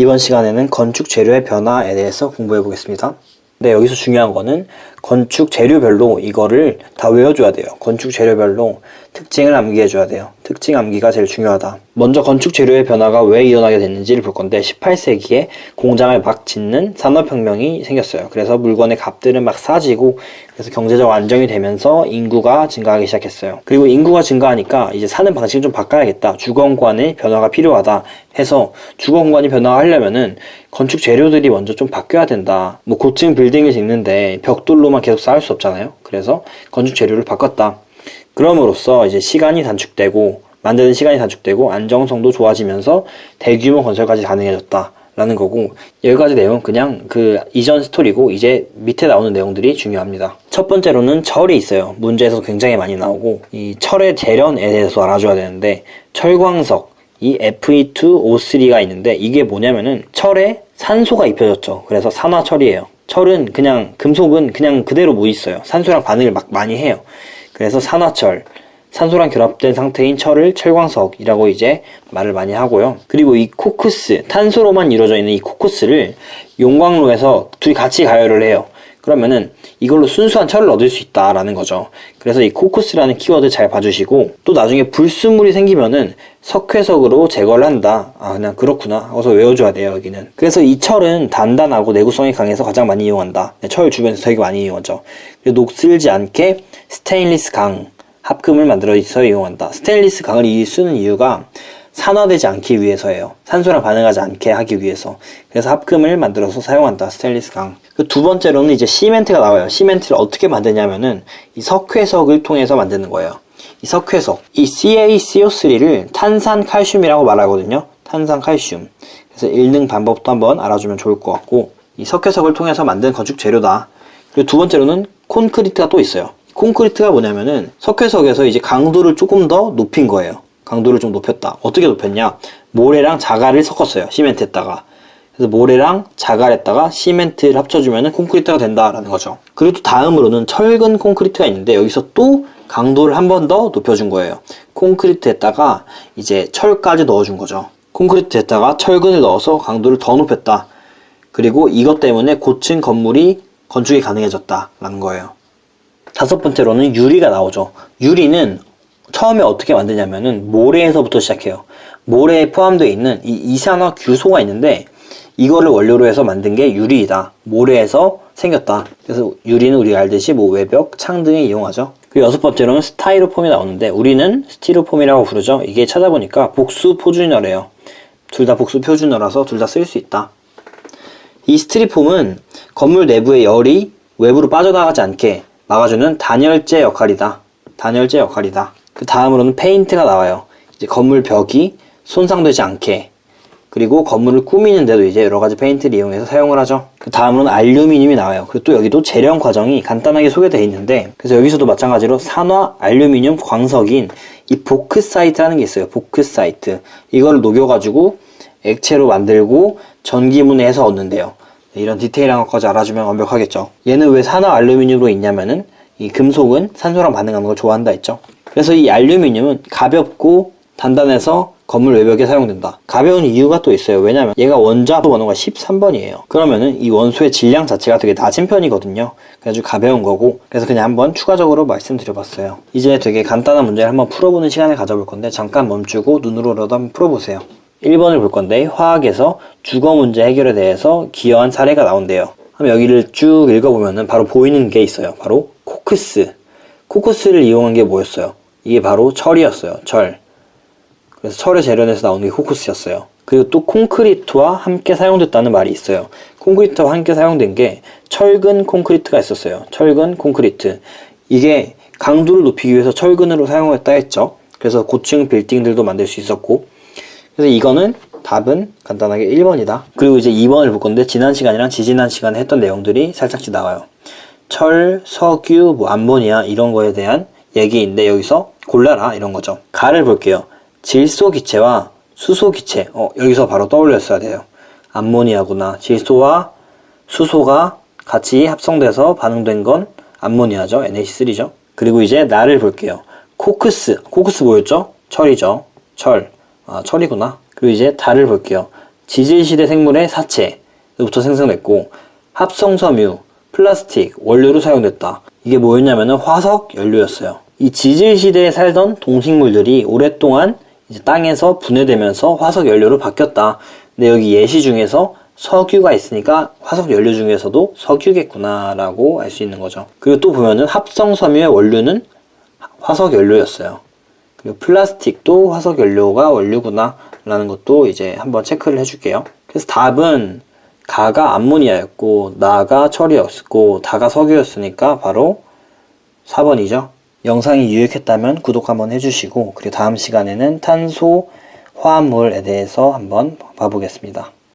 이번 시간에는 건축 재료의 변화에 대해서 공부해 보겠습니다. 네, 여기서 중요한 거는 건축 재료별로 이거를 다 외워줘야 돼요. 건축 재료별로 특징을 암기해줘야 돼요. 특징 암기가 제일 중요하다. 먼저 건축 재료의 변화가 왜 일어나게 됐는지를 볼 건데 18세기에 공장을 막 짓는 산업혁명이 생겼어요. 그래서 물건의 값들은 막 싸지고 그래서 경제적 안정이 되면서 인구가 증가하기 시작했어요. 그리고 인구가 증가하니까 이제 사는 방식을 좀 바꿔야겠다. 주거공간의 변화가 필요하다 해서 주거공간이 변화하려면은 건축 재료들이 먼저 좀 바뀌어야 된다. 뭐 고층 빌딩을 짓는데 벽돌로만 계속 쌓을 수 없잖아요. 그래서 건축 재료를 바꿨다. 그럼으로써 이제 시간이 단축되고 만드는 시간이 단축되고 안정성도 좋아지면서 대규모 건설까지 가능해졌다 라는 거고, 여기까지 내용은 그냥 그 이전 스토리고 이제 밑에 나오는 내용들이 중요합니다. 첫 번째로는 철이 있어요. 문제에서 굉장히 많이 나오고, 이 철의 재련에 대해서 알아줘야 되는데 철광석 이 Fe2O3가 있는데 이게 뭐냐면은 철에 산소가 입혀졌죠. 그래서 산화철이에요. 철은 그냥, 금속은 그냥 그대로 못 있어요. 산소랑 반응을 막 많이 해요. 그래서 산화철, 산소랑 결합된 상태인 철을 철광석이라고 이제 말을 많이 하고요. 그리고 이 코크스, 탄소로만 이루어져 있는 이 코크스를 용광로에서 둘이 같이 가열을 해요. 그러면은 이걸로 순수한 철을 얻을 수 있다라는 거죠. 그래서 이 코크스라는 키워드 잘 봐주시고, 또 나중에 불순물이 생기면은 석회석으로 제거를 한다. 아, 그냥 그렇구나 하고서 외워줘야 돼요, 여기는. 그래서 이 철은 단단하고 내구성이 강해서 가장 많이 이용한다. 철 주변에서 되게 많이 이용하죠. 그리고 녹슬지 않게 스테인리스 강 합금을 만들어서 이용한다. 스테인리스 강을 쓰는 이유가 산화되지 않기 위해서예요. 산소랑 반응하지 않게 하기 위해서. 그래서 합금을 만들어서 사용한다. 스테인리스 강. 그 두 번째로는 이제 시멘트가 나와요. 시멘트를 어떻게 만드냐면은 이 석회석을 통해서 만드는 거예요. 이 석회석, 이 CaCO3를 탄산칼슘이라고 말하거든요. 탄산칼슘. 그래서 읽는 방법도 한번 알아주면 좋을 것 같고, 이 석회석을 통해서 만든 건축 재료다. 그리고 두 번째로는 콘크리트가 또 있어요. 콘크리트가 뭐냐면은 석회석에서 이제 강도를 조금 더 높인 거예요. 강도를 좀 높였다. 어떻게 높였냐? 모래랑 자갈을 섞었어요. 시멘트에다가. 그래서 모래랑 자갈에다가 시멘트를 합쳐주면은 콘크리트가 된다라는 거죠. 그리고 또 다음으로는 철근 콘크리트가 있는데 여기서 또 강도를 한 번 더 높여준 거예요. 콘크리트에다가 이제 철까지 넣어준 거죠. 콘크리트에다가 철근을 넣어서 강도를 더 높였다. 그리고 이것 때문에 고층 건물이 건축이 가능해졌다라는 거예요. 다섯 번째로는 유리가 나오죠. 유리는 처음에 어떻게 만드냐면은 모래에서부터 시작해요. 모래에 포함되어 있는 이 이산화규소가 있는데 이거를 원료로 해서 만든 게 유리이다. 모래에서 생겼다. 그래서 유리는 우리가 알듯이 뭐 외벽, 창 등에 이용하죠. 그리고 여섯 번째로는 스타이로폼이 나오는데 우리는 스티로폼이라고 부르죠. 이게 찾아보니까 복수 표준어래요. 둘 다 복수 표준어라서 둘 다 쓸 수 있다. 이 스티로폼은 건물 내부의 열이 외부로 빠져나가지 않게 막아주는 단열재 역할이다. 단열재 역할이다. 그 다음으로는 페인트가 나와요. 이제 건물 벽이 손상되지 않게, 그리고 건물을 꾸미는데도 이제 여러가지 페인트를 이용해서 사용을 하죠. 그 다음으로는 알루미늄이 나와요. 그리고 또 여기도 재련 과정이 간단하게 소개되어 있는데, 그래서 여기서도 마찬가지로 산화 알루미늄 광석인 이 보크사이트라는 게 있어요. 보크사이트. 이거를 녹여가지고 액체로 만들고 전기분해해서 얻는데요. 이런 디테일한 것까지 알아주면 완벽하겠죠. 얘는 왜 산화 알루미늄으로 있냐면은 이 금속은 산소랑 반응하는 걸 좋아한다 했죠. 그래서 이 알루미늄은 가볍고 단단해서 건물 외벽에 사용된다. 가벼운 이유가 또 있어요. 왜냐면 얘가 원자 번호가 13번이에요. 그러면은 이 원소의 질량 자체가 되게 낮은 편이거든요. 그래가지고 가벼운 거고, 그래서 그냥 한번 추가적으로 말씀드려봤어요. 이제 되게 간단한 문제를 한번 풀어보는 시간을 가져볼 건데 잠깐 멈추고 눈으로라도 한번 풀어보세요. 1번을 볼 건데 화학에서 주거 문제 해결에 대해서 기여한 사례가 나온대요. 그럼 여기를 쭉 읽어보면은 바로 보이는 게 있어요. 바로 코크스. 코크스를 이용한 게 뭐였어요? 이게 바로 철이었어요. 철. 그래서 철의 재련에서 나오는 게 코크스였어요. 그리고 또 콘크리트와 함께 사용됐다는 말이 있어요. 콘크리트와 함께 사용된 게 철근 콘크리트가 있었어요. 철근 콘크리트. 이게 강도를 높이기 위해서 철근으로 사용했다 했죠. 그래서 고층 빌딩들도 만들 수 있었고, 그래서 이거는 답은 간단하게 1번이다. 그리고 이제 2번을 볼 건데 지난 시간이랑 지지난 시간에 했던 내용들이 살짝씩 나와요. 철, 석유, 뭐 암모니아 이런 거에 대한 얘기인데 여기서 골라라 이런 거죠. 가를 볼게요. 질소 기체와 수소 기체. 여기서 바로 떠올렸어야 돼요. 암모니아구나. 질소와 수소가 같이 합성돼서 반응된 건 암모니아죠. NH3죠. 그리고 이제 나를 볼게요. 코크스. 코크스 뭐였죠? 철이죠. 철. 아, 철이구나. 그리고 이제 달을 볼게요. 지질시대 생물의 사체부터 생성됐고 합성섬유, 플라스틱, 원료로 사용됐다. 이게 뭐였냐면은 화석 연료였어요. 이 지질시대에 살던 동식물들이 오랫동안 이제 땅에서 분해되면서 화석 연료로 바뀌었다. 근데 여기 예시 중에서 석유가 있으니까 화석 연료 중에서도 석유겠구나 라고 알 수 있는 거죠. 그리고 또 보면은 합성섬유의 원료는 화석 연료였어요. 그리고 플라스틱도 화석 연료가 원료구나 라는 것도 이제 한번 체크를 해줄게요. 그래서 답은 가가 암모니아였고 나가 철이었고 다가 석유였으니까 바로 4번이죠. 영상이 유익했다면 구독 한번 해주시고, 그리고 다음 시간에는 탄소 화합물에 대해서 한번 봐보겠습니다.